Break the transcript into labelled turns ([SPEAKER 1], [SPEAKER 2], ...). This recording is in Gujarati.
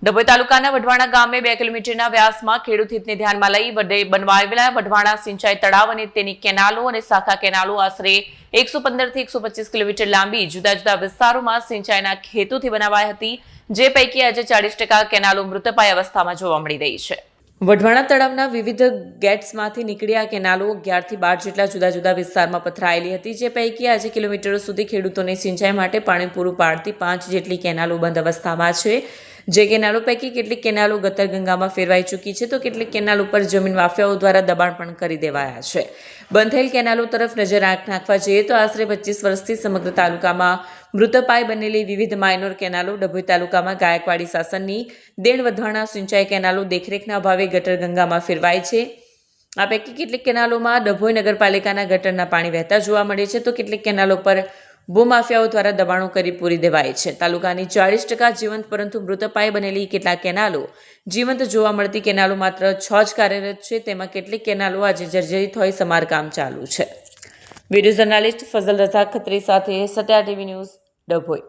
[SPEAKER 1] ડભોઈ તાલુકાના વઢવાણા ગામે 2 કિલોમીટરના વ્યાસમાં ખેડૂત હિતને ધ્યાનમાં લઈ બનાવાયેલા વઢવાણા સિંચાઈ તળાવ અને તેની કેનાલો અને શાખા કેનાલો આશરે 115 થી 125 કિલોમીટર લાંબી જુદા જુદા વિસ્તારોમાં સિંચાઈના હેતુથી બનાવાઈ હતી, જે પૈકી આજે 40% કેનાલો મૃતપાય અવસ્થામાં જોવા મળી રહી છે। વઢવાણા તળાવના વિવિધ ગેટ્સમાંથી નીકળી આ કેનાલો 11 થી 12 જેટલા જુદા જુદા વિસ્તારમાં પથરાયેલી હતી, જે પૈકી આજે કિલોમીટરો સુધી ખેડૂતોને સિંચાઈ માટે પાણી પૂરું પાડતી 5 જેટલી કેનાલો બંધ અવસ્થામાં છે। જે કેનાલો પૈકી કેટલીક કેનાલો ગતરગંગામાં ફેરવાઈ ચૂકી છે, તો કેટલીક કેનાલો પર જમીન માફિયાઓ દ્વારા દબાણ પણ કરી દેવાયા છે। બંધ થયેલ કેનાલો તરફ નજર નાખવા જઈએ તો આશરે 25 વર્ષથી સમગ્ર તાલુકામાં મૃતપાય બનેલી વિવિધ માઇનોર કેનાલો, ડભોઈ તાલુકામાં ગાયકવાડી શાસનની દેણ વઢવાણા સિંચાઈ કેનાલો દેખરેખના અભાવે ગટરગંગામાં ફેરવાય છે। આ પૈકી કેટલીક કેનાલોમાં ડભોઈ નગરપાલિકાના ગટરના પાણી વહેતા જોવા મળે છે, તો કેટલીક કેનાલો પર ભૂમાફિયાઓ દ્વારા દબાણો કરી પૂરી દેવાય છે। તાલુકાની 40% જીવંત પરંતુ મૃતપાય બનેલી કેટલાક કેનાલો જીવંત જોવા મળતી કેનાલો માત્ર 6 જ કાર્યરત છે, તેમાં કેટલીક કેનાલો આજે જર્જરિત હોય સમારકામ ચાલુ છે। વિડીયો જર્નાલિસ્ટ ફઝલ રઝા ખત્રી સાથે સત્યા ટીવી ન્યૂઝ, ડભોઈ।